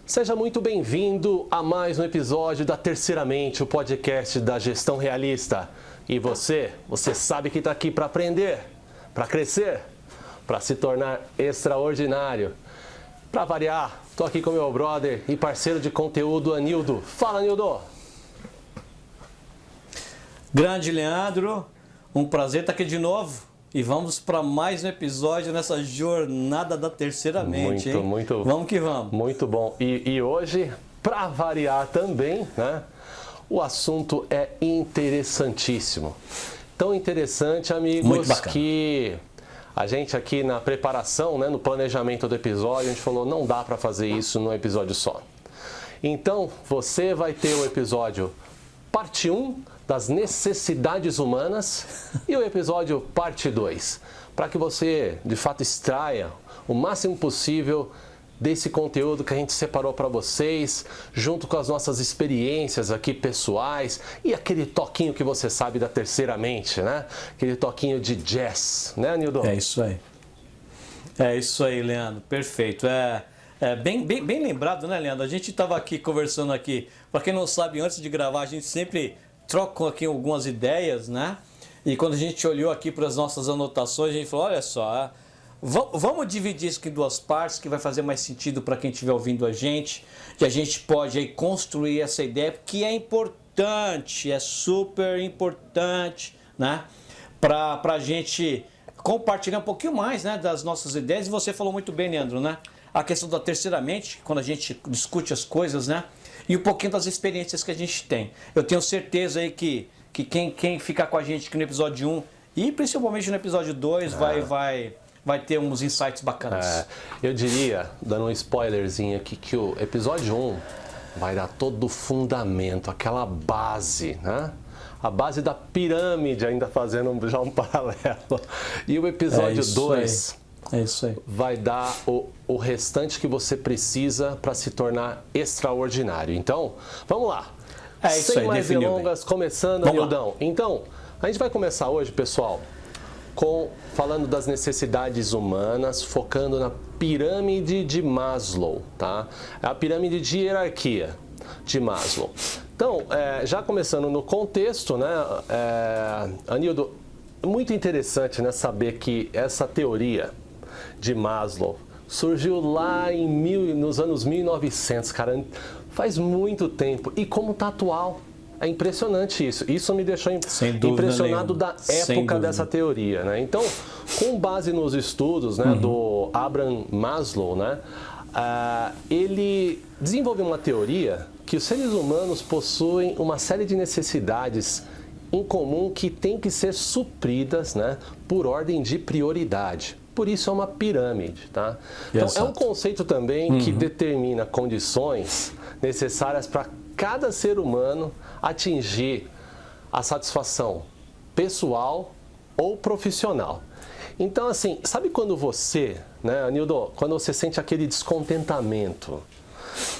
Seja muito bem-vindo a mais um episódio da Terceiramente, o podcast da gestão realista. E você sabe que está aqui para aprender, para crescer, para se tornar extraordinário. Para variar, estou aqui com meu brother e parceiro de conteúdo, Anildo. Fala, Anildo! Grande Leandro, um prazer estar aqui de novo. E vamos para mais um episódio nessa jornada da Terceiramente, hein? Muito. Vamos que vamos. Muito bom. E hoje, para variar também, né? O assunto é interessantíssimo. Tão interessante, amigos, que a gente aqui na preparação, né, no planejamento do episódio, a gente falou, não dá para fazer isso num episódio só. Então, você vai ter o episódio parte 1 das necessidades humanas e o episódio parte 2, para que você, de fato, extraia o máximo possível desse conteúdo que a gente separou para vocês, junto com as nossas experiências aqui pessoais e aquele toquinho que você sabe da Terceiramente, né? Aquele toquinho de jazz, né, Nildo? É isso aí. É isso aí, Leandro. Perfeito. Bem lembrado, né, Leandro? A gente estava aqui conversando aqui. Para quem não sabe, antes de gravar, a gente sempre troca aqui algumas ideias, né? E quando a gente olhou aqui para as nossas anotações, a gente falou, olha só, vamos dividir isso aqui em duas partes, que vai fazer mais sentido para quem estiver ouvindo a gente, que a gente pode aí construir essa ideia, que é importante, é super importante, né? Para a gente compartilhar um pouquinho mais, né, das nossas ideias. E você falou muito bem, Leandro, né? A questão da Terceiramente, quando a gente discute as coisas, né? E um pouquinho das experiências que a gente tem. Eu tenho certeza aí que quem ficar com a gente aqui no episódio 1 e principalmente no episódio 2 vai ter uns insights bacanas. Eu diria, dando um spoilerzinho aqui, que o episódio 1 vai dar todo o fundamento, aquela base, né? A base da pirâmide, ainda fazendo já um paralelo. E o episódio 2... É isso aí. Vai dar o restante que você precisa para se tornar extraordinário. Então, vamos lá. Sem mais delongas, começando, Nildão. Então, a gente vai começar hoje, pessoal, falando das necessidades humanas, focando na pirâmide de Maslow, tá? É a pirâmide de hierarquia de Maslow. Então, já começando no contexto, né, Anildo, muito interessante, né, saber que essa teoria de Maslow surgiu lá nos anos 1900, cara, faz muito tempo. E como tá atual, é impressionante isso. Isso me deixou impressionado da época dessa teoria, né? Então, com base nos estudos, né, do Abraham Maslow, né, ele desenvolveu uma teoria que os seres humanos possuem uma série de necessidades em comum que tem que ser supridas, né, por ordem de prioridade. Por isso é uma pirâmide, tá? Então, é um conceito também que determina condições necessárias para cada ser humano atingir a satisfação pessoal ou profissional. Então, assim, sabe quando você, né, Anildo, quando você sente aquele descontentamento?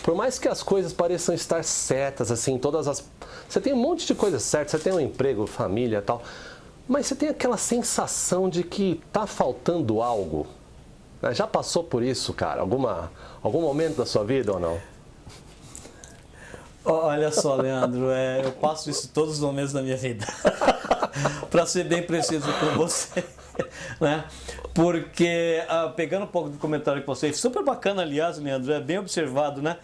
Por mais que as coisas pareçam estar certas, assim, você tem um monte de coisas certas, você tem um emprego, família e tal, mas você tem aquela sensação de que tá faltando algo. Já passou por isso, cara? Algum momento da sua vida ou não? Olha só, Leandro, eu passo isso todos os momentos da minha vida. Para ser bem preciso com você, né? Porque, pegando um pouco do comentário que você fez, super bacana, aliás, Leandro, é bem observado, né?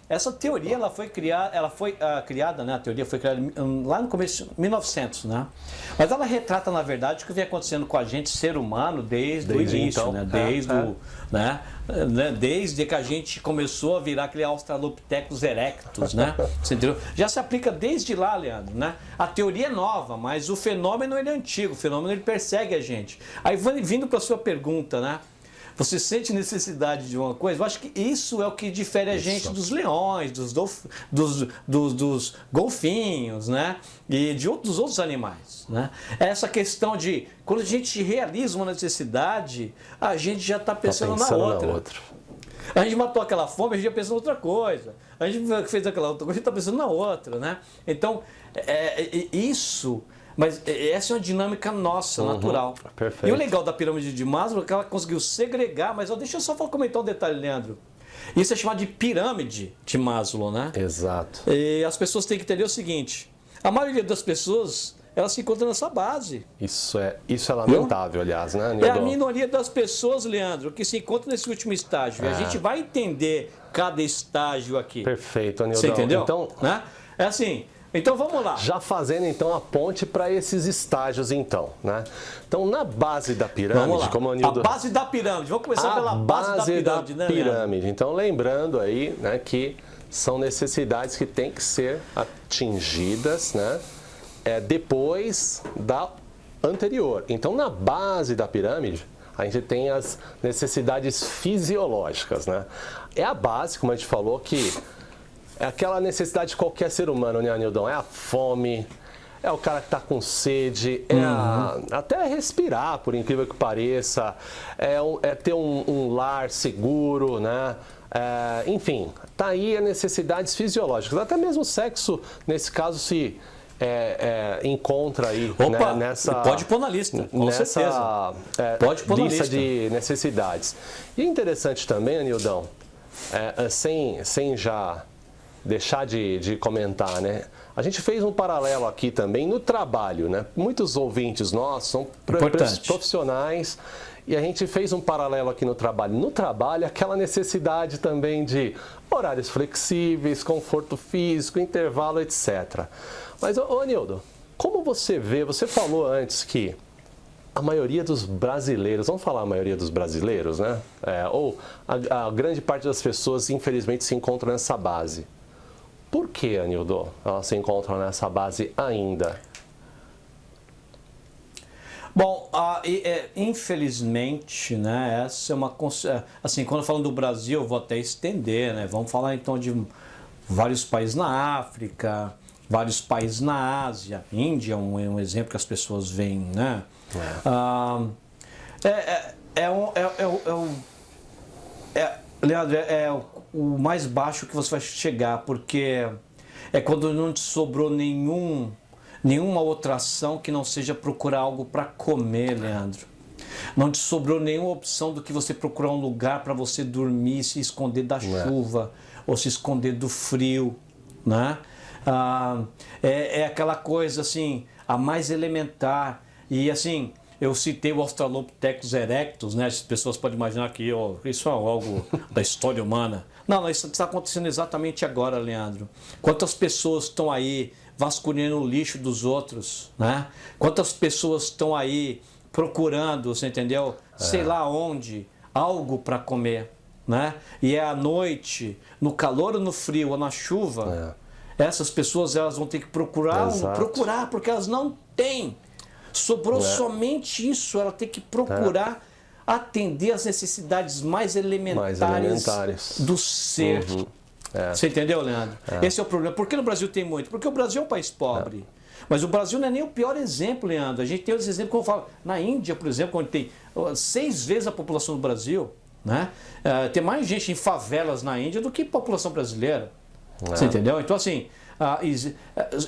Essa teoria ela foi criada, né? A teoria foi criada lá no começo de 1900, né? Mas ela retrata, na verdade, o que vem acontecendo com a gente, ser humano, desde o início, então, né? Desde que a gente começou a virar aquele Australopithecus erectus, né? Você entendeu? Já se aplica desde lá, Leandro, né? A teoria é nova, mas o fenômeno ele é antigo, o fenômeno ele persegue a gente. Aí, vindo para a sua pergunta, né? Você sente necessidade de uma coisa? Eu acho que isso é o que difere a gente dos leões, dos golfinhos, né? E dos outros animais, né? Essa questão de, quando a gente realiza uma necessidade, a gente já está pensando na outra. A gente matou aquela fome, a gente já pensou em outra coisa. A gente fez aquela outra coisa, a gente está pensando na outra, né? Então, isso... Mas essa é uma dinâmica nossa, natural. Perfeito. E o legal da pirâmide de Maslow é que ela conseguiu segregar, mas deixa eu só comentar um detalhe, Leandro. Isso é chamado de pirâmide de Maslow, né? Exato. E as pessoas têm que entender o seguinte, a maioria das pessoas, elas se encontram nessa base. Isso é lamentável, aliás, né, Nildo? É a minoria das pessoas, Leandro, que se encontram nesse último estágio. E a gente vai entender cada estágio aqui. Perfeito, Nildo. Você entendeu? Então, né? É assim, então vamos lá. Já fazendo então a ponte para esses estágios então, né? Então na base da pirâmide, como o Nildo... A base da pirâmide, vamos começar pela base da pirâmide, né, pirâmide. Então lembrando aí, né, que são necessidades que têm que ser atingidas, né? Depois da anterior. Então na base da pirâmide a gente tem as necessidades fisiológicas, né? É a base, como a gente falou, que é aquela necessidade de qualquer ser humano, né, Nildon? É a fome, é o cara que está com sede, até respirar, por incrível que pareça, é ter um lar seguro, né? Enfim, tá aí as necessidades fisiológicas. Até mesmo o sexo, nesse caso, se encontra aí. Opa, né, nessa. Pode pôr na lista, com certeza. Pode pôr na lista de necessidades. E é interessante também, Nildon, sem já deixar de comentar, né? A gente fez um paralelo aqui também no trabalho, né? Muitos ouvintes nossos são profissionais e a gente fez um paralelo aqui no trabalho. No trabalho, aquela necessidade também de horários flexíveis, conforto físico, intervalo, etc. Mas, Nildo, como você vê, você falou antes que a maioria dos brasileiros, vamos falar a maioria dos brasileiros, né? Ou a grande parte das pessoas, infelizmente, se encontram nessa base. Por que, Nildo, elas se encontram nessa base ainda? Bom, infelizmente, né, essa é uma... Assim, quando falando do Brasil, eu vou até estender, né? Vamos falar então de vários países na África, vários países na Ásia. Índia é um exemplo que as pessoas veem, né? Leandro, o mais baixo que você vai chegar, porque é quando não te sobrou nenhuma outra ação que não seja procurar algo para comer, Leandro. Não te sobrou nenhuma opção do que você procurar um lugar para você dormir, se esconder da chuva ou se esconder do frio, né? É aquela coisa assim, a mais elementar. E assim, eu citei o Australopithecus erectus, né? As pessoas podem imaginar que isso é algo da história humana. Não, isso está acontecendo exatamente agora, Leandro. Quantas pessoas estão aí vasculhando o lixo dos outros, né? Quantas pessoas estão aí procurando, você entendeu? Sei lá onde, algo para comer, né? E é à noite, no calor ou no frio ou na chuva, essas pessoas elas vão ter que procurar, porque elas não têm. Sobrou somente isso, ela tem que procurar atender às necessidades mais elementares do ser. Você entendeu, Leandro? Esse é o problema. Por que no Brasil tem muito? Porque o Brasil é um país pobre. Mas o Brasil não é nem o pior exemplo, Leandro. A gente tem outros exemplos, como eu falo, na Índia, por exemplo, onde tem 6 vezes a população do Brasil, né? Tem mais gente em favelas na Índia do que população brasileira. Você entendeu? Então, assim,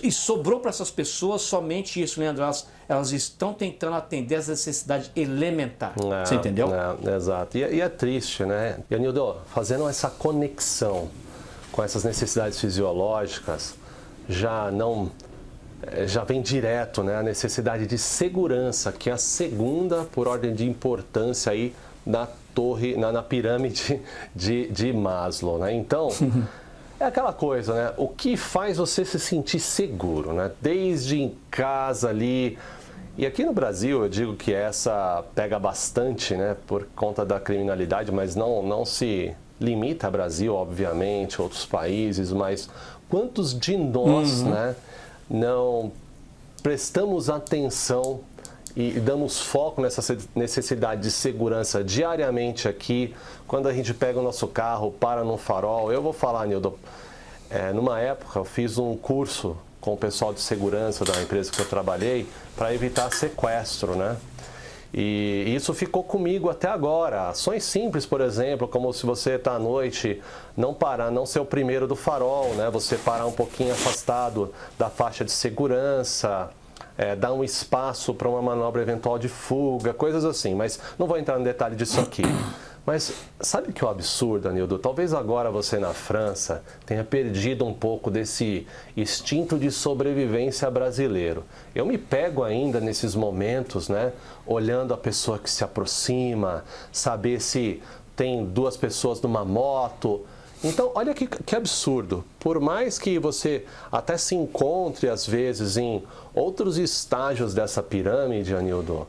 e sobrou para essas pessoas somente isso, Leandro. Elas estão tentando atender as necessidades elementares. Você entendeu? Exato. E é triste, né? E, Nildo, fazendo essa conexão com essas necessidades fisiológicas, já vem direto, né, a necessidade de segurança, que é a segunda por ordem de importância aí na pirâmide de Maslow, né? Então, é aquela coisa, né? O que faz você se sentir seguro, né? Desde em casa ali. E aqui no Brasil, eu digo que essa pega bastante, né, por conta da criminalidade, mas não se limita ao Brasil, obviamente, outros países, mas quantos de nós, né, não prestamos atenção e damos foco nessa necessidade de segurança diariamente aqui, quando a gente pega o nosso carro, para num farol. Eu vou falar, Nildo, numa época eu fiz um curso com o pessoal de segurança da empresa que eu trabalhei para evitar sequestro, né? E isso ficou comigo até agora. Ações simples, por exemplo, como se você está à noite, não ser o primeiro do farol, né? Você parar um pouquinho afastado da faixa de segurança, dar um espaço para uma manobra eventual de fuga, coisas assim. Mas não vou entrar no detalhe disso aqui. Mas sabe que é o absurdo, Anildo? Talvez agora você na França tenha perdido um pouco desse instinto de sobrevivência brasileiro. Eu me pego ainda nesses momentos, né? Olhando a pessoa que se aproxima, saber se tem duas pessoas numa moto. Então, olha que absurdo. Por mais que você até se encontre, às vezes, em outros estágios dessa pirâmide, Anildo,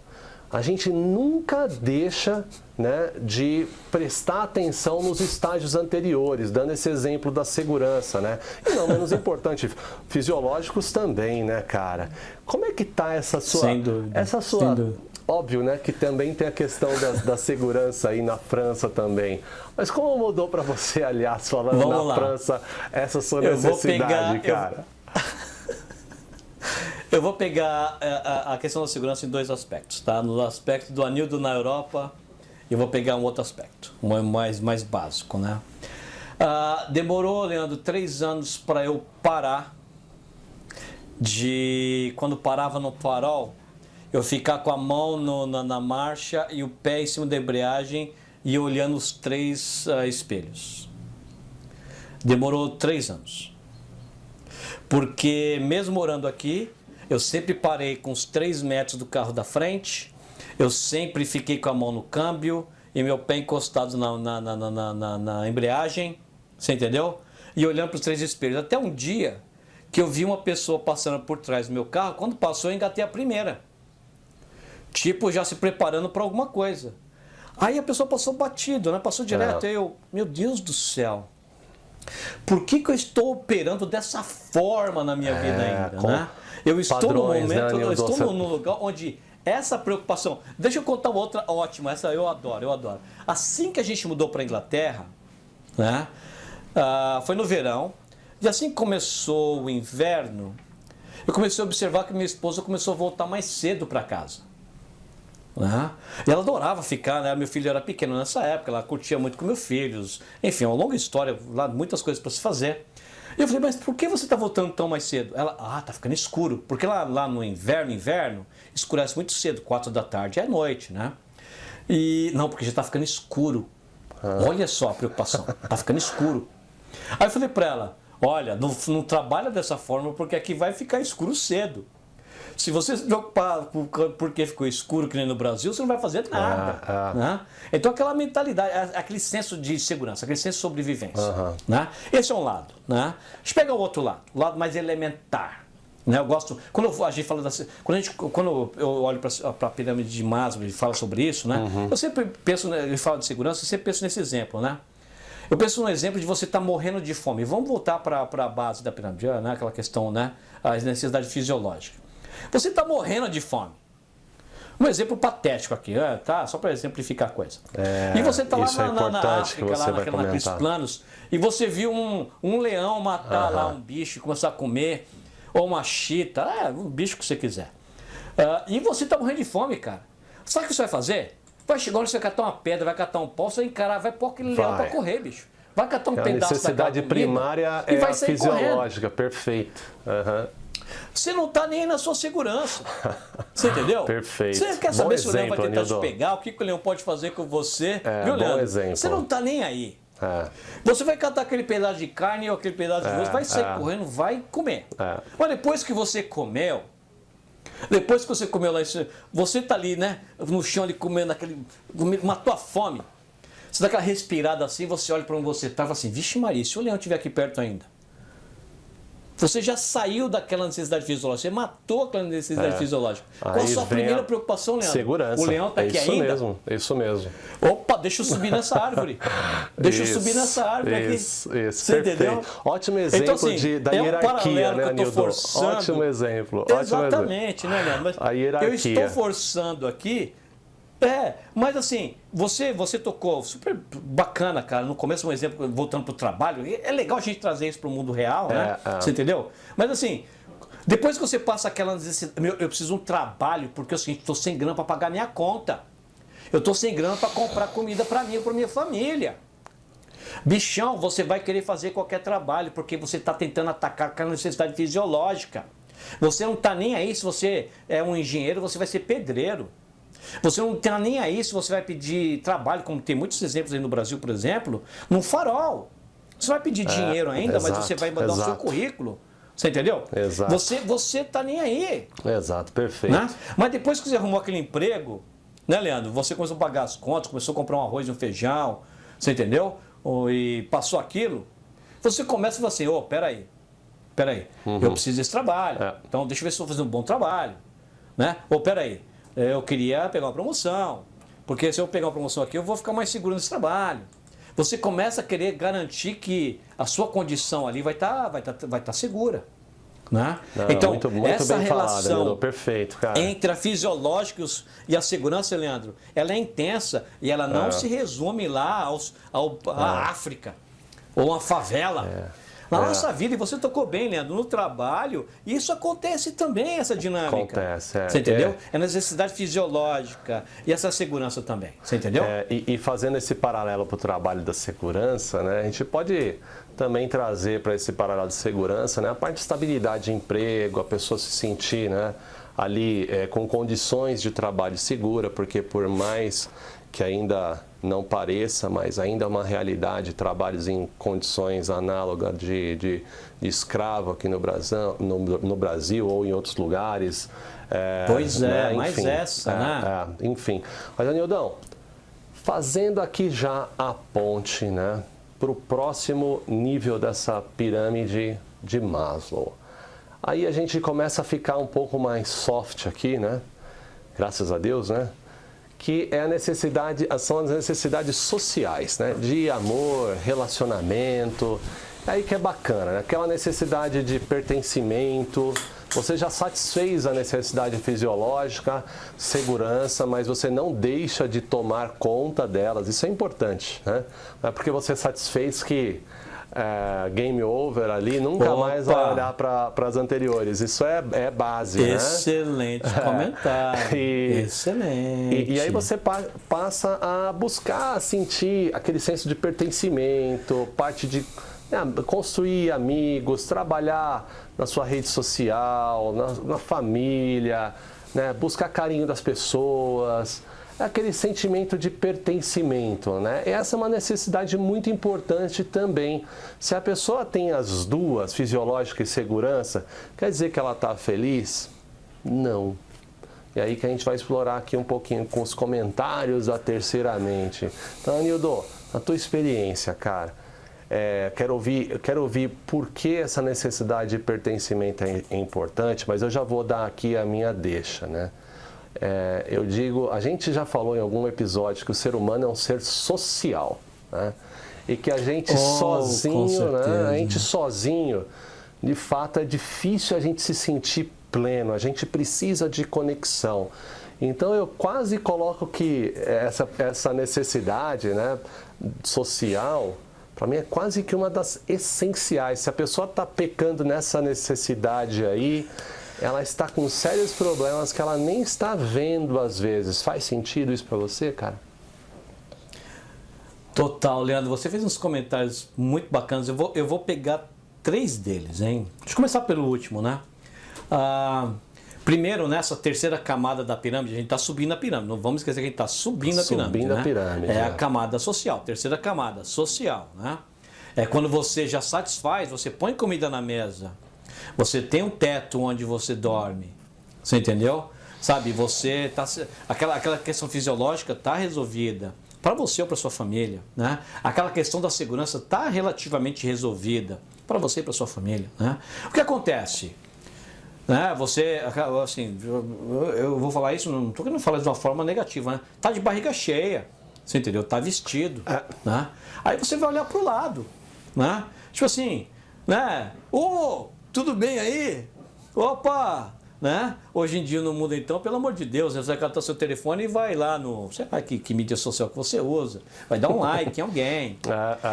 a gente nunca deixa, né, de prestar atenção nos estágios anteriores, dando esse exemplo da segurança, né? E não menos importante, fisiológicos também, né, cara? Como é que tá essa sua... Sem dúvida. Sem dúvida. Óbvio, né, que também tem a questão da segurança aí na França também. Mas como mudou para você, aliás, falando Vamos na lá. França, essa sua necessidade, cara? Eu vou pegar a questão da segurança em dois aspectos, tá? No aspecto do Anildo na Europa, eu vou pegar um outro aspecto, mais básico, né? Demorou, Leandro, 3 anos para eu parar quando parava no farol, eu ficar com a mão na marcha e o pé em cima da embreagem e olhando os 3 espelhos. Demorou 3 anos. Porque mesmo morando aqui, eu sempre parei com os 3 metros do carro da frente, eu sempre fiquei com a mão no câmbio e meu pé encostado na embreagem, você entendeu? E olhando para os 3 espelhos. Até um dia que eu vi uma pessoa passando por trás do meu carro, quando passou eu engatei a primeira. Tipo, já se preparando para alguma coisa. Aí a pessoa passou batido, né? Passou direto. Aí eu, meu Deus do céu. Por que eu estou operando dessa forma na minha vida ainda, né? Eu estou padrões, no momento, né, eu estou num lugar onde essa preocupação... Deixa eu contar uma outra ótima, essa eu adoro. Assim que a gente mudou para a Inglaterra, né? Foi no verão, e assim que começou o inverno, eu comecei a observar que minha esposa começou a voltar mais cedo para casa. Né? E ela adorava ficar, né? Meu filho era pequeno nessa época, ela curtia muito com meus filhos, enfim, é uma longa história, lá muitas coisas para se fazer. E eu falei, mas por que você está voltando tão mais cedo? Ela, tá ficando escuro, porque lá no inverno, escurece muito cedo, 4 da tarde, é noite, né? E não, porque já está ficando escuro. Olha só a preocupação, está ficando escuro. Aí eu falei para ela, olha, não trabalha dessa forma porque aqui vai ficar escuro cedo. Se você se preocupar porque ficou escuro que nem no Brasil, você não vai fazer nada. Né? Então aquela mentalidade, aquele senso de segurança, aquele senso de sobrevivência. Né? Esse é um lado. Né? Deixa eu pegar o outro lado, o lado mais elementar. Né? Eu gosto, quando a gente fala quando eu olho para a pirâmide de Maslow e falo sobre isso, né? Eu sempre penso, ele fala de segurança, eu sempre penso nesse exemplo, né? Eu penso no exemplo de você estar morrendo de fome. Vamos voltar para a base da pirâmide, né? Aquela questão, né? A necessidade fisiológica. Você está morrendo de fome. Um exemplo patético aqui, tá? Só para exemplificar a coisa. E você está lá na África, lá naqueles planos, e você viu um leão matar lá um bicho e começar a comer, ou uma chita, um bicho que você quiser. E você está morrendo de fome, cara. Sabe o que você vai fazer? Vai chegar onde você vai catar uma pedra, vai catar um pau, você vai encarar, vai pôr aquele leão para correr, bicho. Vai catar um pedaço daquela comida. A necessidade primária é a fisiológica, perfeito. Você não está nem aí na sua segurança. Você entendeu? Perfeito. Você quer saber se o leão vai tentar te pegar, o que o leão pode fazer com você? Viu, Leandro? Bom exemplo. Você não está nem aí. Você vai catar aquele pedaço de carne ou aquele pedaço de osso, vai sair correndo, vai comer. Mas depois que você comeu, lá, você está ali, né, no chão ali comendo matou a fome. Você dá aquela respirada assim, você olha para onde você estava assim, vixe Maria, se o leão estiver aqui perto ainda. Você já saiu daquela necessidade fisiológica, você matou aquela necessidade fisiológica. Qual a sua primeira preocupação, Leandro? Segurança. O leão está aqui ainda? Isso mesmo. Opa, deixa eu subir nessa árvore. Deixa eu subir nessa árvore aqui. Isso, você entendeu? Ótimo exemplo então, assim, da hierarquia, né, Nildo? Ótimo exemplo. Exatamente, né, Leandro? Mas a hierarquia. Eu estou forçando aqui. Mas assim, você tocou super bacana, cara. No começo, um exemplo, voltando para o trabalho. É legal a gente trazer isso para o mundo real, né? Você entendeu? Mas assim, depois que você passa aquela necessidade, eu preciso de um trabalho, porque é o seguinte, estou sem grana para pagar minha conta. Eu estou sem grana para comprar comida para mim e para minha família. Bichão, você vai querer fazer qualquer trabalho, porque você está tentando atacar aquela necessidade fisiológica. Você não está nem aí, se você é um engenheiro, você vai ser pedreiro. Você não está nem aí se você vai pedir trabalho, como tem muitos exemplos aí no Brasil, por exemplo, num farol. Você vai pedir dinheiro ainda, mas você vai mandar o seu currículo. Você entendeu? Exato. Você tá nem aí. Exato, perfeito. Né? Mas depois que você arrumou aquele emprego, né, Leandro? Você começou a pagar as contas, começou a comprar um arroz e um feijão, você entendeu? E passou aquilo, você começa a falar assim, peraí, eu preciso desse trabalho, então deixa eu ver se eu vou fazer um bom trabalho, né? Peraí, eu queria pegar uma promoção, porque se eu pegar uma promoção aqui, eu vou ficar mais seguro nesse trabalho. Você começa a querer garantir que a sua condição ali vai tá segura. Né? Não, então, muito essa bem relação falado, Leandro. Perfeito, cara. entre a fisiológicos e a segurança, Leandro, ela é intensa e ela não se resume lá à África ou a favela. Na nossa vida, e você tocou bem, Leandro, no trabalho, isso acontece também, essa dinâmica. Acontece, Você entendeu? É necessidade fisiológica e essa segurança também, você entendeu? E fazendo esse paralelo para o trabalho da segurança, né, a gente pode também trazer para esse paralelo de segurança, né, a parte de estabilidade de emprego, a pessoa se sentir, né, ali com condições de trabalho segura, porque por mais que ainda não pareça, mas ainda é uma realidade, trabalhos em condições análogas de escravo aqui no Brasil ou em outros lugares. Pois né? Mas essa, né? Enfim. Mas, Anildão, fazendo aqui já a ponte, né, para o próximo nível dessa pirâmide de Maslow. Aí a gente começa a ficar um pouco mais soft aqui, né? Graças a Deus, né? Que é são as necessidades sociais, né? De amor, relacionamento, aí que é bacana, né? Aquela necessidade de pertencimento, você já satisfez a necessidade fisiológica, segurança, mas você não deixa de tomar conta delas, isso é importante, né? Não é porque você satisfez que game over ali, nunca mais vai olhar para as anteriores. Isso é base, Excelente comentário. Excelente. E aí você passa a buscar, a sentir aquele senso de pertencimento, parte de construir amigos, trabalhar na sua rede social, na família, né? Buscar carinho das pessoas. É aquele sentimento de pertencimento, né? Essa é uma necessidade muito importante também. Se a pessoa tem as duas, fisiológica e segurança, quer dizer que ela está feliz? Não. E aí que a gente vai explorar aqui um pouquinho com os comentários da terceira mente. Então, Anildo, na tua experiência, cara, quero ouvir por que essa necessidade de pertencimento é importante, mas eu já vou dar aqui a minha deixa, né? Eu digo, a gente já falou em algum episódio que o ser humano é um ser social, né? E que a gente sozinho, né? A gente sozinho, de fato é difícil a gente se sentir pleno, a gente precisa de conexão. Então eu quase coloco que essa necessidade, né, social, para mim é quase que uma das essenciais. Se a pessoa está pecando nessa necessidade aí, ela está com sérios problemas que ela nem está vendo às vezes. Faz sentido isso para você, cara? Total, Leandro. Você fez uns comentários muito bacanas. Eu vou pegar 3 deles, hein? Deixa eu começar pelo último, né? Primeiro, nessa terceira camada da pirâmide, a gente está subindo a pirâmide. Não vamos esquecer que a gente está subindo a pirâmide. Subindo a pirâmide. É a camada social, terceira camada, social, né? É quando você já satisfaz, você põe comida na mesa. Você tem um teto onde você dorme, você entendeu? Sabe, você tá aquela questão fisiológica está resolvida para você ou para sua família, né? Aquela questão da segurança está relativamente resolvida para você e para sua família, né? O que acontece? Né? Você, assim, eu vou falar isso, não estou querendo falar de uma forma negativa, né? Tá de barriga cheia, você entendeu? Tá vestido, né? Aí você vai olhar para o lado, né? Tipo assim, né? Tudo bem aí? Opa! Né? Hoje em dia no mundo, então, pelo amor de Deus, você vai catar seu telefone e vai lá no... Sei lá que mídia social que você usa. Vai dar um like em alguém.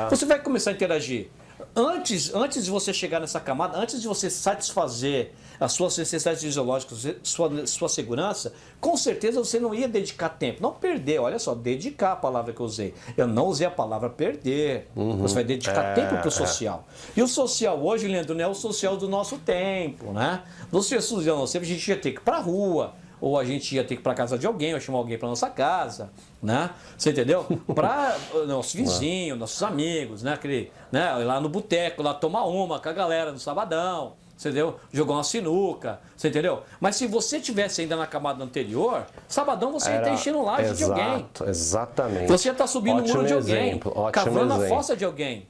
Você vai começar a interagir. Antes de você chegar nessa camada, antes de você satisfazer as suas necessidades fisiológicas, sua segurança, com certeza você não ia dedicar tempo. Não perder, olha só, dedicar a palavra que eu usei. Eu não usei a palavra perder. Você vai dedicar tempo para o social. E o social hoje, Leandro, não é o social do nosso tempo, né? No social nosso tempo, a gente ia ter que ir para a rua, ou a gente ia ter que ir para casa de alguém, ou chamar alguém para nossa casa, né? Você entendeu? Para nossos vizinhos, nossos amigos, né? Ir lá no boteco, lá tomar uma com a galera no sabadão, você entendeu? Jogar uma sinuca, você entendeu? Mas se você tivesse ainda na camada anterior, sabadão você ia estar enchendo o laje de alguém. Exatamente. Você ia estar subindo o muro de alguém, cavando a fossa de alguém.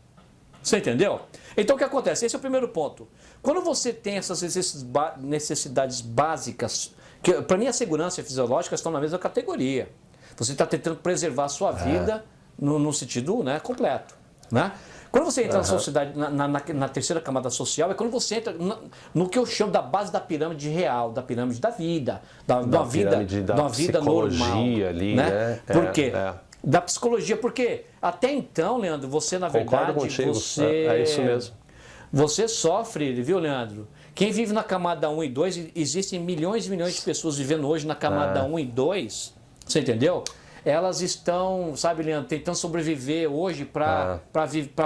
Você entendeu? Então o que acontece? Esse é o primeiro ponto. Quando você tem essas necessidades básicas, que para mim a segurança e a fisiológica estão na mesma categoria. Você está tentando preservar a sua vida no sentido, né, completo. Né? Quando você entra na sociedade, na terceira camada social, é quando você entra no que eu chamo da base da pirâmide real, da pirâmide da vida, da vida normal. Ali, né? Por quê? Da psicologia, porque até então, Leandro, você na verdade, é isso mesmo. Você sofre, viu, Leandro? Quem vive na camada 1 e 2, existem milhões e milhões de pessoas vivendo hoje na camada 1 e 2, você entendeu? Elas estão, sabe, Leandro, tentando sobreviver hoje para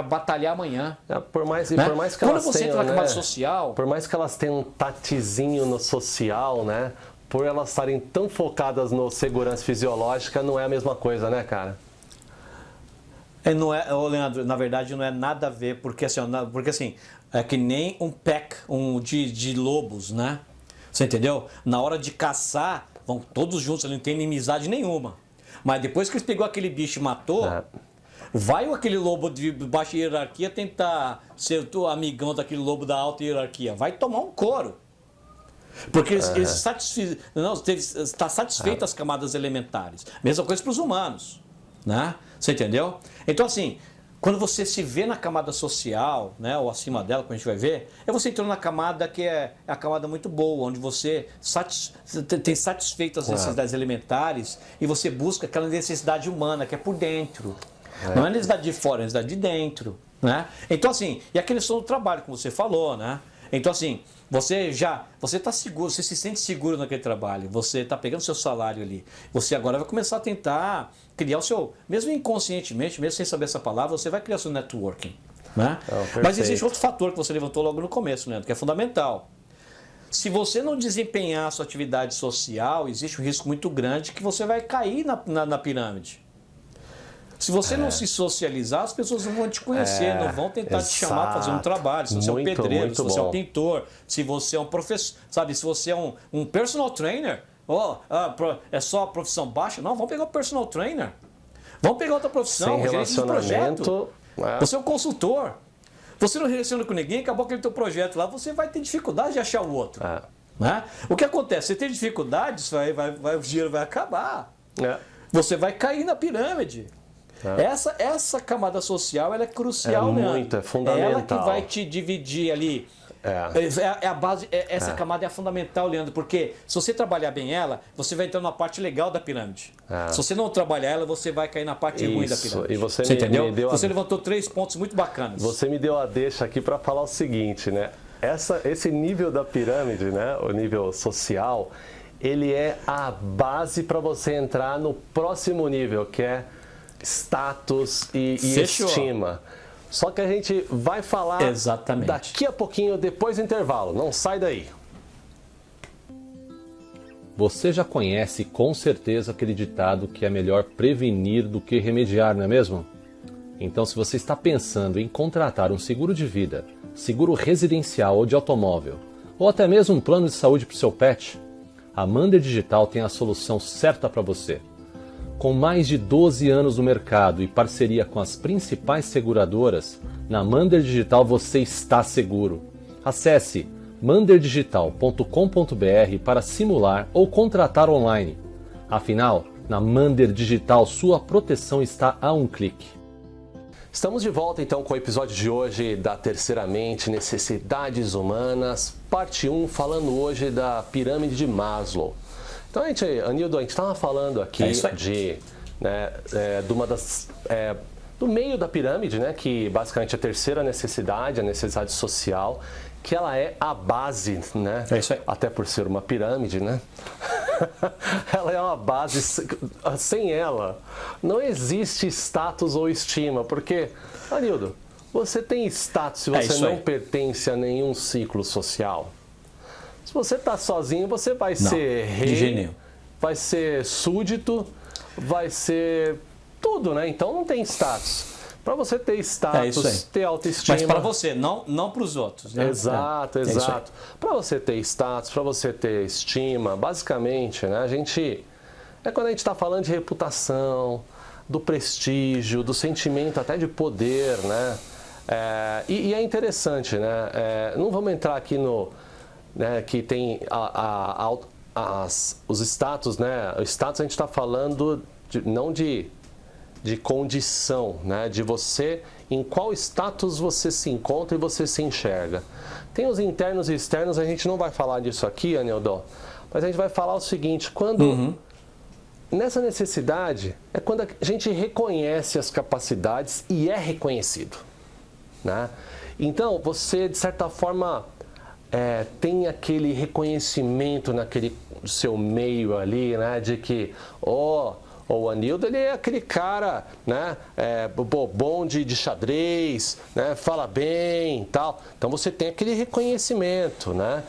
batalhar amanhã. Por mais que Quando elas você tenham, entra na camada social... Por mais que elas tenham um tatizinho no social, né? Por elas estarem tão focadas no segurança fisiológica, não é a mesma coisa, né, cara? Não é, Leandro, na verdade não é nada a ver, porque assim é que nem um pack de lobos, né? Você entendeu? Na hora de caçar, vão todos juntos, não tem inimizade nenhuma. Mas depois que eles pegou aquele bicho e matou, vai aquele lobo de baixa hierarquia tentar ser o amigão daquele lobo da alta hierarquia. Vai tomar um couro. Porque está satisfeito as camadas elementares. Mesma coisa para os humanos. Né? Você entendeu? Então, assim, quando você se vê na camada social, né, ou acima dela, como a gente vai ver, é você entrando na camada que é a camada muito boa, onde você tem satisfeito as necessidades elementares e você busca aquela necessidade humana, que é por dentro. Não é a necessidade de fora, é a necessidade de dentro. Né? Então, assim, e a questão do trabalho, como você falou, né? Então, assim, você está seguro, você se sente seguro naquele trabalho, você está pegando seu salário ali, você agora vai começar a tentar criar o seu, mesmo inconscientemente, mesmo sem saber essa palavra, você vai criar o seu networking. Né? Mas existe outro fator que você levantou logo no começo, Leandro, que é fundamental. Se você não desempenhar a sua atividade social, existe um risco muito grande que você vai cair na pirâmide. Se você não se socializar, as pessoas não vão te conhecer, não vão tentar te chamar para fazer um trabalho. Se você é um pedreiro, se você é um pintor, se você é um professor, sabe, se você é um personal trainer, é só a profissão baixa? Não, vamos pegar o personal trainer. Vamos pegar outra profissão, gerente de projeto. Você é um consultor. Você não relaciona com ninguém, acabou aquele teu projeto lá, você vai ter dificuldade de achar o outro. Né? O que acontece? Você tem dificuldade, o dinheiro vai acabar. Você vai cair na pirâmide. Essa camada social ela é crucial, muito, é fundamental. É ela que vai te dividir ali. A base, essa camada é fundamental, Leandro, porque se você trabalhar bem ela, você vai entrar na parte legal da pirâmide. Se você não trabalhar ela, você vai cair na parte ruim da pirâmide. E você entendeu? Você levantou 3 pontos muito bacanas. Você me deu a deixa aqui para falar o seguinte, né? Esse nível da pirâmide, né? O nível social, ele é a base para você entrar no próximo nível, que é status e estima. Só que a gente vai falar daqui a pouquinho, depois do intervalo. Não sai daí. Você já conhece com certeza aquele ditado que é melhor prevenir do que remediar, não é mesmo? Então, se você está pensando em contratar um seguro de vida, seguro residencial ou de automóvel, ou até mesmo um plano de saúde para o seu pet, a Mander Digital tem a solução certa para você. Com mais de 12 anos no mercado e parceria com as principais seguradoras, na Mander Digital você está seguro. Acesse manderdigital.com.br para simular ou contratar online. Afinal, na Mander Digital sua proteção está a um clique. Estamos de volta então com o episódio de hoje da Terceira Mente, Necessidades Humanas, parte 1, falando hoje da pirâmide de Maslow. Então, Anildo, a gente estava falando aqui do meio da pirâmide, né, que basicamente é a terceira necessidade, a necessidade social, que ela é a base, né? Até por ser uma pirâmide, né? Ela é uma base, sem ela não existe status ou estima, porque, Anildo, você tem status se você não pertence a nenhum ciclo social. Se você está sozinho, você vai ser rei, vai ser súdito, vai ser tudo, né? Então não tem status. Para você ter status, ter autoestima... Mas para você, não para os outros, né? Exato. Para você ter status, para você ter estima, basicamente, né? É quando a gente está falando de reputação, do prestígio, do sentimento até de poder, né? E é interessante, né? Não vamos entrar aqui no... Né, que tem os status, né? O status a gente está falando não de condição, né? De você, em qual status você se encontra e você se enxerga. Tem os internos e externos, a gente não vai falar disso aqui, Anildon, mas a gente vai falar o seguinte, quando... Nessa necessidade é quando a gente reconhece as capacidades e é reconhecido, né? Então, você, de certa forma, tem aquele reconhecimento naquele seu meio ali, né? De que, o Anildo, ele é aquele cara, né? Bom de xadrez, né? Fala bem e tal. Então, você tem aquele reconhecimento, né?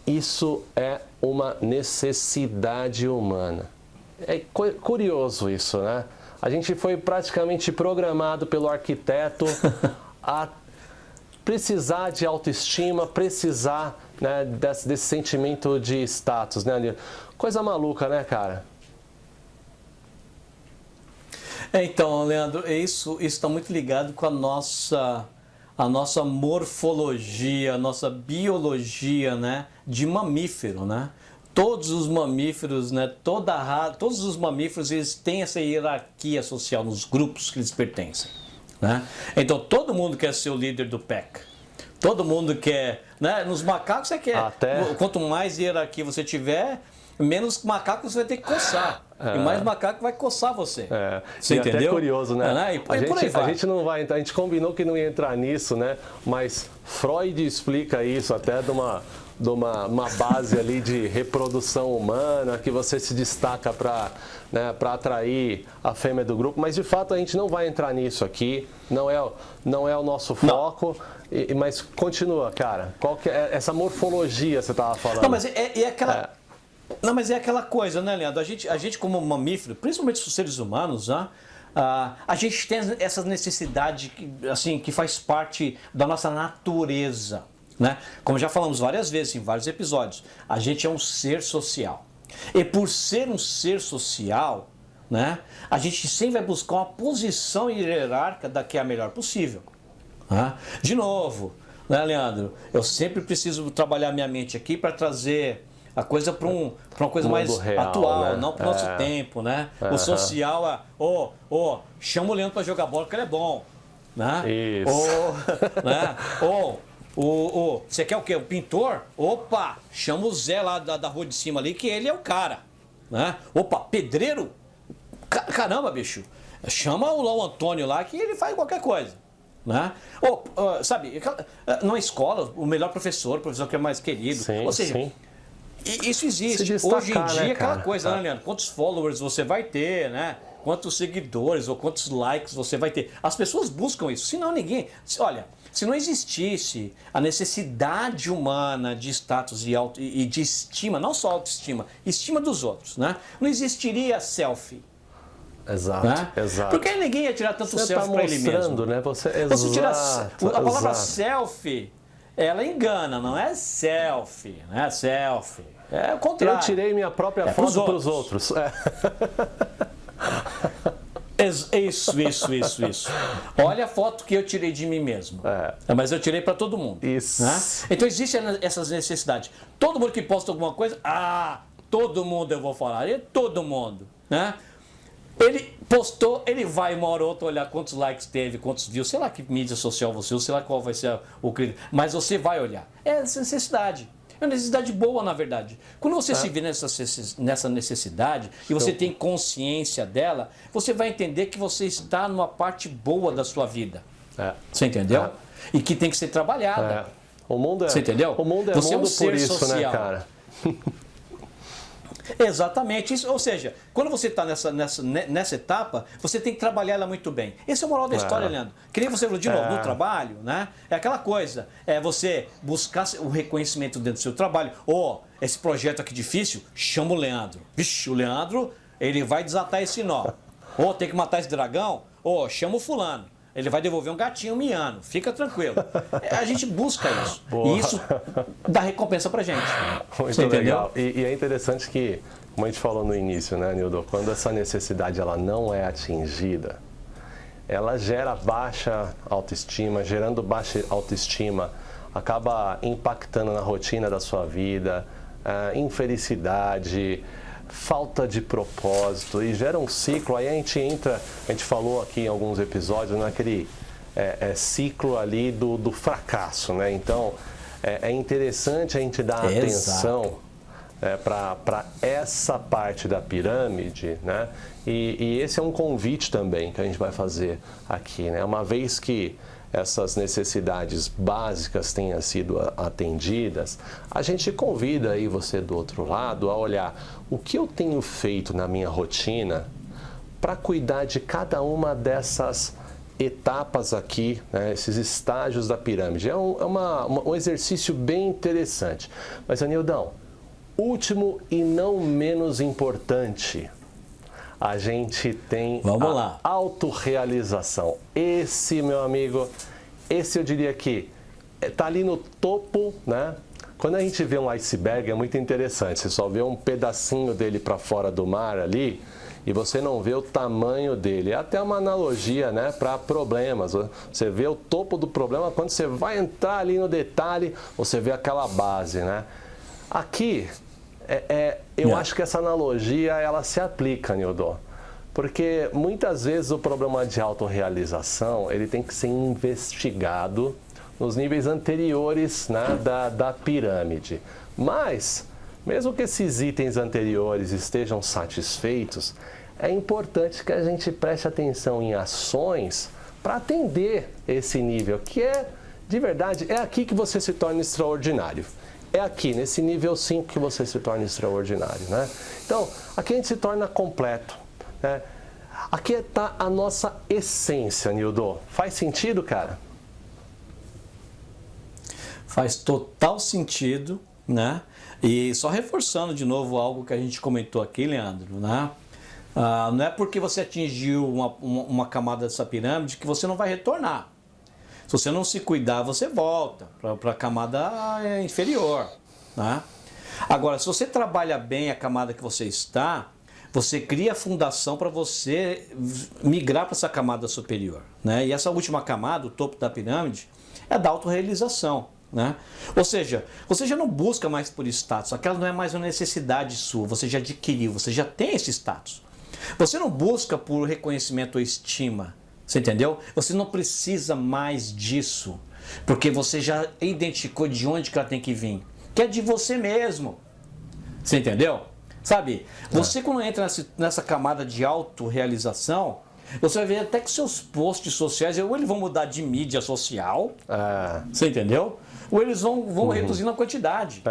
Isso é uma necessidade humana. É curioso isso, né? A gente foi praticamente programado pelo arquiteto a precisar de autoestima, precisar, né, desse sentimento de status, né? Coisa maluca, né, cara? Então, Leandro, isso está muito ligado com a nossa morfologia, a nossa biologia, né, de mamífero, né? Todos os mamíferos, né, todos os mamíferos, eles têm essa hierarquia social nos grupos que eles pertencem, né? Então, todo mundo quer ser o líder do pack. Todo mundo quer, né? Nos macacos você quer. Quanto mais hierarquia você tiver, menos macaco você vai ter que coçar. E mais macaco vai coçar você. Você entendeu? Até curioso, né? A gente não vai entrar, a gente combinou que não ia entrar nisso, né? Mas Freud explica isso até de uma base ali de reprodução humana, que você se destaca para, né, atrair a fêmea do grupo, mas de fato a gente não vai entrar nisso aqui, não é o nosso foco, mas continua, cara, qual que é essa morfologia que você estava falando? Não, mas é aquela coisa, né, Leandro? A gente como mamífero, principalmente os seres humanos, né? A gente tem essa necessidade assim, que faz parte da nossa natureza, né? Como já falamos várias vezes em vários episódios, a gente é um ser social. E por ser um ser social, né, a gente sempre vai buscar uma posição hierárquica que é a melhor possível. Né? De novo, né, Leandro? Eu sempre preciso trabalhar minha mente aqui para trazer a coisa para uma coisa mais real, atual, né? Não para o nosso tempo, né? O social é, chama o Leandro para jogar bola que ele é bom, né? Isso. Né? Você quer o quê? O pintor? Opa, chama o Zé lá da rua de cima ali, que ele é o cara, né? Opa, pedreiro? Caramba, bicho, chama o Antônio lá, que ele faz qualquer coisa, né? Sabe, numa escola, o melhor professor, o professor que é mais querido, sim, ou seja... Sim. Isso existe. Destacar, hoje em dia, né, aquela coisa, né, Leandro? Quantos followers você vai ter, né? Quantos seguidores ou quantos likes você vai ter. As pessoas buscam isso. Senão ninguém... Olha, se não existisse a necessidade humana de status e de estima, não só autoestima, estima dos outros, né? Não existiria selfie. Exato, né? Exato. Porque ninguém ia tirar tanto selfie para ele mesmo. Né? Você tira a palavra selfie, ela engana, não é selfie, não é selfie. É o contrário. Eu tirei minha própria foto para os outros. Isso. Olha a foto que eu tirei de mim mesmo. Mas eu tirei para todo mundo. Isso. Né? Então existem essas necessidades. Todo mundo que posta alguma coisa, todo mundo eu vou falar. Todo mundo. Né? Ele postou, ele vai uma hora ou outra olhar quantos likes teve, quantos views, sei lá que mídia social você usa, sei lá qual vai ser o critério. Mas você vai olhar. É essa necessidade. É uma necessidade boa, na verdade. Quando você se vê nessa necessidade e você tem consciência dela, você vai entender que você está numa parte boa da sua vida. Você entendeu? E que tem que ser trabalhada. O mundo você entendeu? O mundo é você mundo é um ser por isso, social. né, cara? Exatamente. Isso, ou seja, quando você está nessa etapa, você tem que trabalhar ela muito bem. Esse é o moral da história, Leandro. Que nem você falou de novo, no trabalho, né? É aquela coisa, é você buscar o reconhecimento dentro do seu trabalho. Esse projeto aqui difícil, chama o Leandro. Vixe, o Leandro, ele vai desatar esse nó. Tem que matar esse dragão, chama o fulano. Ele vai devolver um gatinho miando. Fica tranquilo. A gente busca isso. Boa. E isso dá recompensa pra gente. Muito Você legal. Entendeu? E é interessante que, como a gente falou no início, né, Nildo? Quando essa necessidade ela não é atingida, ela gera baixa autoestima. Gerando baixa autoestima, acaba impactando na rotina da sua vida, infelicidade, falta de propósito, e gera um ciclo. Aí a gente falou aqui em alguns episódios naquele ciclo ali do fracasso, né? Então é interessante a gente dar atenção para essa parte da pirâmide, né? E esse é um convite também que a gente vai fazer aqui, né? Uma vez que essas necessidades básicas tenham sido atendidas, a gente convida aí você do outro lado a olhar o que eu tenho feito na minha rotina para cuidar de cada uma dessas etapas aqui, né, esses estágios da pirâmide. É um exercício bem interessante. Mas, Anildão, último e não menos importante, a gente tem a autorrealização. Esse, meu amigo, eu diria que está ali no topo, né? Quando a gente vê um iceberg é muito interessante, você só vê um pedacinho dele para fora do mar ali e você não vê o tamanho dele. É até uma analogia, né, para problemas. Você vê o topo do problema, quando você vai entrar ali no detalhe, você vê aquela base, né? Aqui, eu acho que essa analogia ela se aplica, Nildo. Porque muitas vezes o problema de autorrealização ele tem que ser investigado nos níveis anteriores, né, da pirâmide. Mas, mesmo que esses itens anteriores estejam satisfeitos, é importante que a gente preste atenção em ações para atender esse nível, que de verdade, é aqui que você se torna extraordinário. É aqui, nesse nível 5 que você se torna extraordinário, né? Então, aqui a gente se torna completo, né? Aqui está a nossa essência, Nildo. Faz sentido, cara? Faz total sentido, né? E só reforçando de novo algo que a gente comentou aqui, Leandro, né? Não é porque você atingiu uma camada dessa pirâmide que você não vai retornar. Se você não se cuidar, você volta para a camada inferior, né? Agora, se você trabalha bem a camada que você está, você cria a fundação para você migrar para essa camada superior, né? E essa última camada, o topo da pirâmide, é da autorrealização, né? Ou seja, você já não busca mais por status, aquela não é mais uma necessidade sua, você já adquiriu, você já tem esse status. Você não busca por reconhecimento ou estima, você entendeu? Você não precisa mais disso, porque você já identificou de onde que ela tem que vir, que é de você mesmo, você entendeu? Sabe, você quando entra nessa camada de autorrealização, você vai ver até que seus posts sociais, ou eles vão mudar de mídia social, você entendeu? Ou eles vão reduzir na quantidade.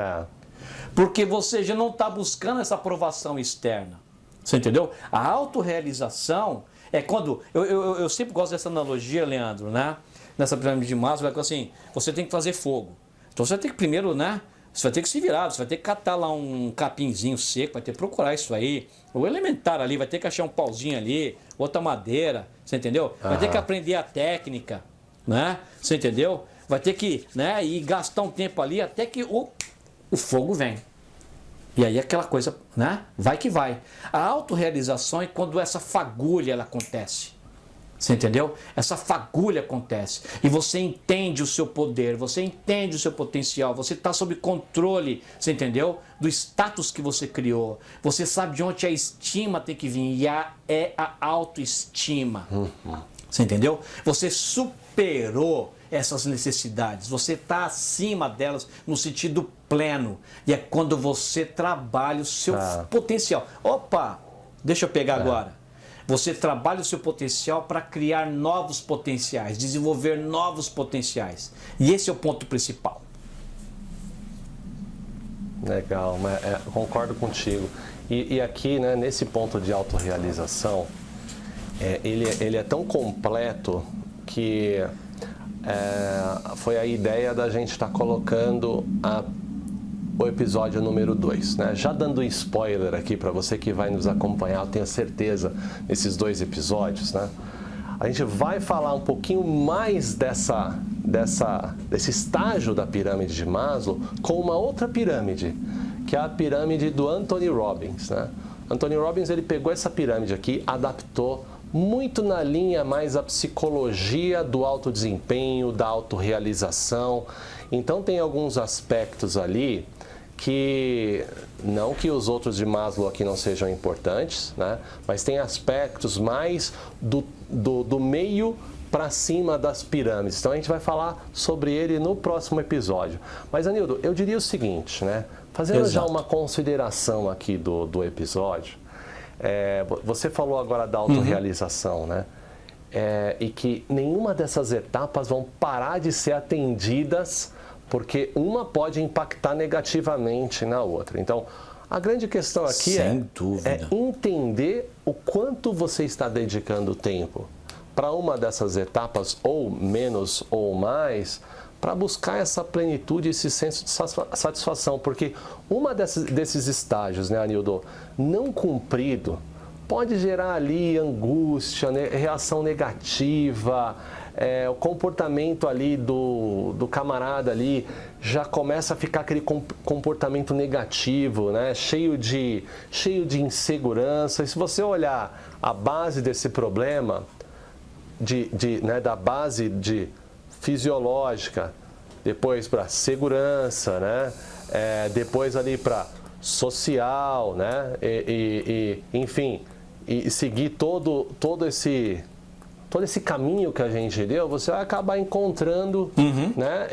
Porque você já não está buscando essa aprovação externa. Você entendeu? A autorrealização é quando... Eu sempre gosto dessa analogia, Leandro, né? Nessa pirâmide de Maslow, é assim, você tem que fazer fogo. Então você tem que primeiro, né? Você vai ter que se virar, você vai ter que catar lá um capinzinho seco, vai ter que procurar isso aí. O elementar ali, vai ter que achar um pauzinho ali, outra madeira, você entendeu? Vai ter que aprender a técnica, né? Você entendeu? Vai ter que, né, ir gastar um tempo ali até que o fogo vem. E aí aquela coisa, né? Vai que vai. A autorrealização é quando essa fagulha ela acontece. Você entendeu? Essa fagulha acontece. E você entende o seu poder, você entende o seu potencial, você está sob controle, você entendeu? Do status que você criou. Você sabe de onde a estima tem que vir. E é a autoestima. Você entendeu? Você superou essas necessidades. Você está acima delas no sentido pleno. E é quando você trabalha o seu potencial. Opa! Deixa eu pegar agora. Você trabalha o seu potencial para criar novos potenciais, desenvolver novos potenciais. E esse é o ponto principal. Legal, mas concordo contigo. E aqui, né, nesse ponto de autorrealização, ele é tão completo que foi a ideia da gente estar colocando o episódio número 2, né? Já dando spoiler aqui para você que vai nos acompanhar, eu tenho certeza, nesses 2 episódios, né? A gente vai falar um pouquinho mais desse estágio da pirâmide de Maslow com uma outra pirâmide, que é a pirâmide do Anthony Robbins, né? Anthony Robbins, ele pegou essa pirâmide aqui, adaptou muito na linha mais a psicologia do alto desempenho, da autorrealização. Então tem alguns aspectos ali que, não que os outros de Maslow aqui não sejam importantes, né? Mas tem aspectos mais do meio para cima das pirâmides. Então a gente vai falar sobre ele no próximo episódio. Mas, Anildo, eu diria o seguinte, né? Fazendo já uma consideração aqui do episódio, você falou agora da autorrealização, né? E que nenhuma dessas etapas vão parar de ser atendidas, porque uma pode impactar negativamente na outra. Então, a grande questão aqui é entender o quanto você está dedicando tempo para uma dessas etapas, ou menos ou mais, para buscar essa plenitude, esse senso de satisfação. Porque uma desses estágios, né, Anildo, não cumprido, pode gerar ali angústia, né, reação negativa, o comportamento ali do camarada ali já começa a ficar aquele comportamento negativo, né, cheio de insegurança. E se você olhar a base desse problema, né, da base de fisiológica, depois para segurança, né, depois ali para social, né, enfim, e seguir todo esse caminho que a gente deu, você vai acabar encontrando, né,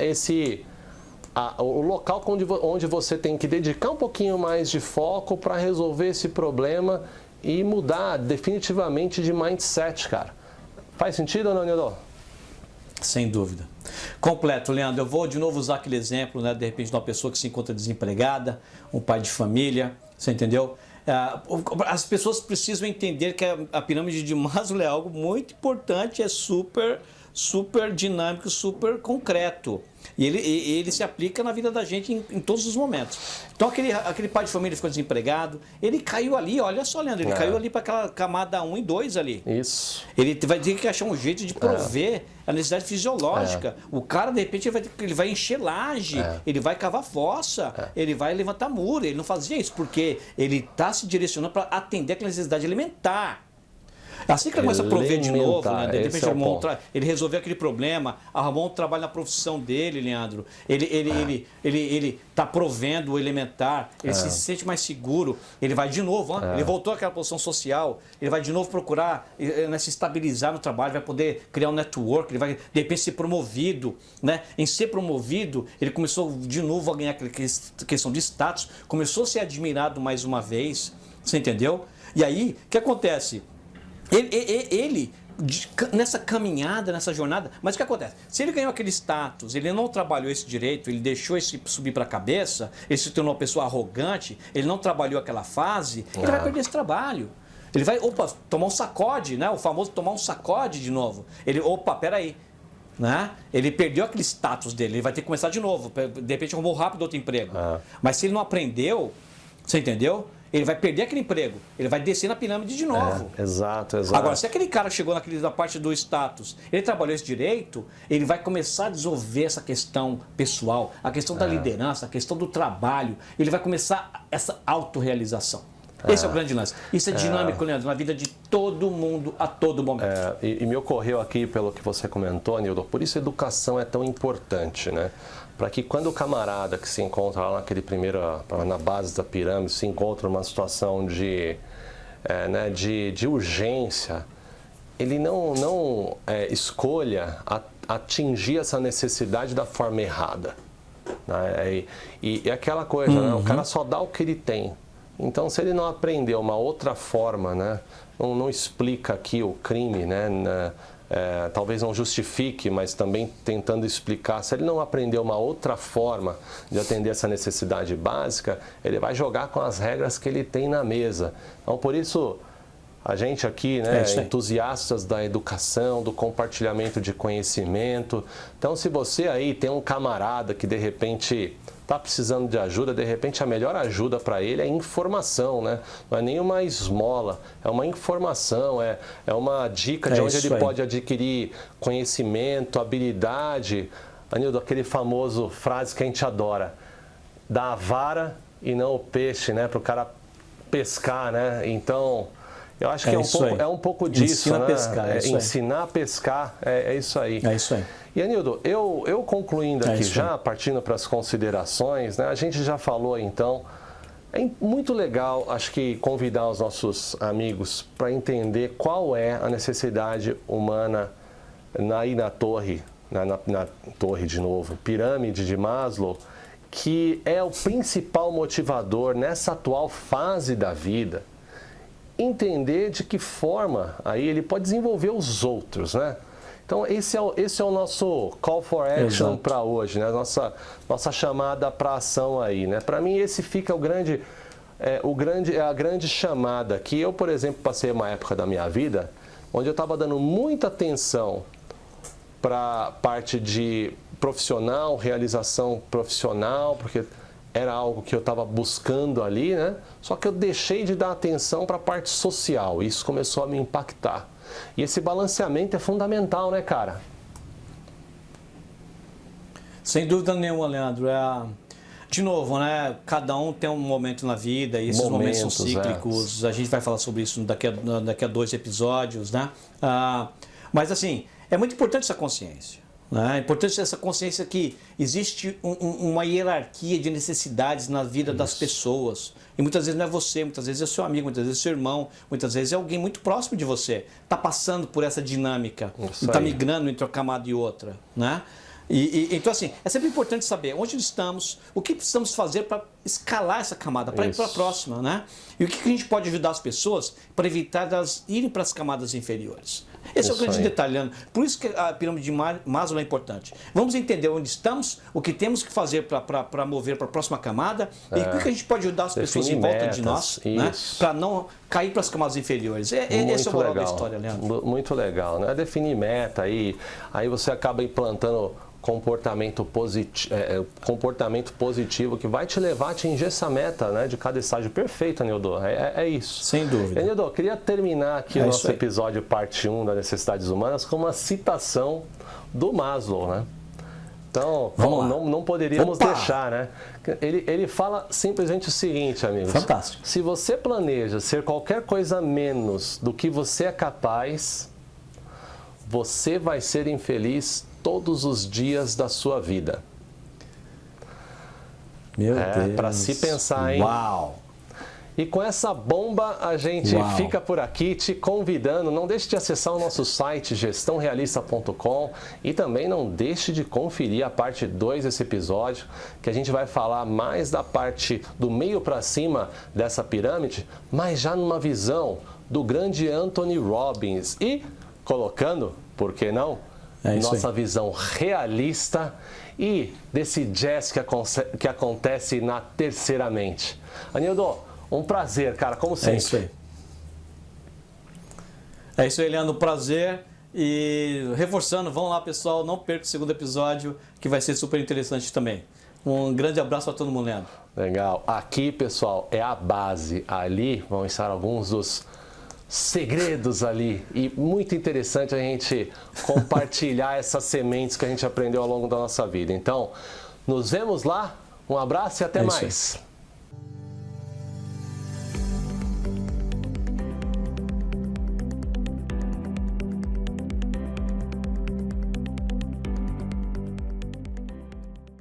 o local onde você tem que dedicar um pouquinho mais de foco para resolver esse problema e mudar definitivamente de mindset, cara. Faz sentido ou não, Nildo? Sem dúvida. Completo, Leandro. Eu vou de novo usar aquele exemplo, né, de repente, de uma pessoa que se encontra desempregada, um pai de família, você entendeu? As pessoas precisam entender que a pirâmide de Maslow é algo muito importante, é super dinâmico, super concreto. E ele se aplica na vida da gente em todos os momentos. Então aquele pai de família ficou desempregado, ele caiu ali, olha só, Leandro, ele caiu ali para aquela camada 1 e 2 ali. Isso. Ele vai ter que achar um jeito de prover a necessidade fisiológica. O cara, de repente, ele vai encher laje, ele vai cavar fossa, ele vai levantar muro. Ele não fazia isso porque ele está se direcionando para atender aquela necessidade alimentar. Assim que ele começa a prover de novo, né? De repente ele resolveu aquele problema, arrumou um trabalho na profissão dele, Leandro. Ele está provendo o elementar, ele se sente mais seguro, ele vai de novo, ele voltou àquela posição social, ele vai de novo procurar se estabilizar no trabalho, vai poder criar um network, ele vai de repente ser promovido, né? Em ser promovido, ele começou de novo a ganhar aquela questão de status, começou a ser admirado mais uma vez, você entendeu? E aí, o que acontece? Ele, nessa caminhada, nessa jornada, mas o que acontece? Se ele ganhou aquele status, ele não trabalhou esse direito, ele deixou esse subir para a cabeça, ele se tornou uma pessoa arrogante, ele não trabalhou aquela fase, ele vai perder esse trabalho. Ele vai, tomar um sacode, né? O famoso tomar um sacode de novo. Peraí. Né? Ele perdeu aquele status dele, ele vai ter que começar de novo. De repente arrumou rápido outro emprego. Mas se ele não aprendeu, você entendeu? Ele vai perder aquele emprego, ele vai descer na pirâmide de novo. Exato. Agora, se aquele cara chegou na parte do status, ele trabalhou esse direito, ele vai começar a desenvolver essa questão pessoal, a questão da liderança, a questão do trabalho, ele vai começar essa autorrealização. Esse é o grande lance. Isso é dinâmico, Leandro, na vida de todo mundo, a todo momento. E me ocorreu aqui, pelo que você comentou, Nildo, por isso a educação é tão importante, né? Para que quando o camarada que se encontra lá na base da pirâmide, se encontra numa situação de urgência, ele não escolha atingir essa necessidade da forma errada. Né? E aquela coisa, né? O cara só dá o que ele tem. Então, se ele não aprender uma outra forma, né? Não explica aqui o crime, né? talvez não justifique, mas também tentando explicar, se ele não aprender uma outra forma de atender essa necessidade básica, ele vai jogar com as regras que ele tem na mesa. Então, por isso, a gente aqui, né, entusiastas da educação, do compartilhamento de conhecimento. Então, se você aí tem um camarada que de repente está precisando de ajuda, de repente a melhor ajuda para ele é informação, né? Não é nenhuma esmola, é uma informação, é uma dica de onde ele pode adquirir conhecimento, habilidade. Anildo, aquele famoso frase que a gente adora, dá a vara e não o peixe, né? Para o cara pescar, né? Então, eu acho que é um pouco disso, Ensina né? A pescar, ensinar a pescar, é isso aí. É isso aí. E, Anildo, eu concluindo aqui já, partindo para as considerações, né? A gente já falou, então, é muito legal, acho que, convidar os nossos amigos para entender qual é a necessidade humana na torre, na torre de novo, pirâmide de Maslow, que é o principal motivador nessa atual fase da vida. Entender de que forma aí ele pode desenvolver os outros, né? Então, esse é o nosso call for action para hoje, né? Nossa chamada para ação aí, né? Para mim, esse fica a grande chamada que eu, por exemplo, passei uma época da minha vida onde eu estava dando muita atenção para a parte de profissional, realização profissional, porque era algo que eu estava buscando ali, né? Só que eu deixei de dar atenção para a parte social. Isso começou a me impactar. E esse balanceamento é fundamental, né, cara? Sem dúvida nenhuma, Leandro. De novo, né? Cada um tem um momento na vida e esses momentos são cíclicos. A gente vai falar sobre isso daqui a 2 episódios, né? Mas, assim, é muito importante essa consciência. É importante essa consciência que existe uma hierarquia de necessidades na vida das pessoas. E muitas vezes não é você, muitas vezes é seu amigo, muitas vezes é seu irmão, muitas vezes é alguém muito próximo de você. Está passando por essa dinâmica, está migrando entre uma camada e outra. Né? Então, assim, é sempre importante saber onde estamos, o que precisamos fazer para escalar essa camada, para ir para a próxima. Né? E o que a gente pode ajudar as pessoas para evitar elas irem para as camadas inferiores. Esse é o grande detalhe. Por isso que a pirâmide de Maslow é importante. Vamos entender onde estamos, o que temos que fazer para mover para a próxima camada e o que a gente pode ajudar as pessoas em volta de nós, né? Para não cair para as camadas inferiores. Esse é o moral da história, Leandro. Muito legal, né? Definir meta aí você acaba implantando comportamento positivo que vai te levar a atingir essa meta, né, de cada estágio. Perfeito, Anildo. É isso. Sem dúvida. Anildo, eu queria terminar aqui o nosso episódio parte 1 das necessidades humanas com uma citação do Maslow, né? Então, não poderíamos deixar, né? Ele fala simplesmente o seguinte, amigos. Fantástico. Se você planeja ser qualquer coisa menos do que você é capaz, você vai ser infeliz todos os dias da sua vida. Meu Deus. Para se pensar, hein? Uau! E com essa bomba a gente fica por aqui te convidando. Não deixe de acessar o nosso site gestãorealista.com e também não deixe de conferir a parte 2 desse episódio, que a gente vai falar mais da parte do meio para cima dessa pirâmide, mas já numa visão do grande Anthony Robbins e colocando, por que não, nossa visão realista e desse jazz que acontece na terceira mente. Anildo, um prazer, cara, como sempre. É isso aí, Leandro, um prazer. E reforçando, vão lá, pessoal, não perca o segundo episódio, que vai ser super interessante também. Um grande abraço para todo mundo, Leandro. Legal. Aqui, pessoal, é a base. Ali vão estar alguns dos segredos ali, e muito interessante a gente compartilhar essas sementes que a gente aprendeu ao longo da nossa vida. Então, nos vemos lá, um abraço e até mais.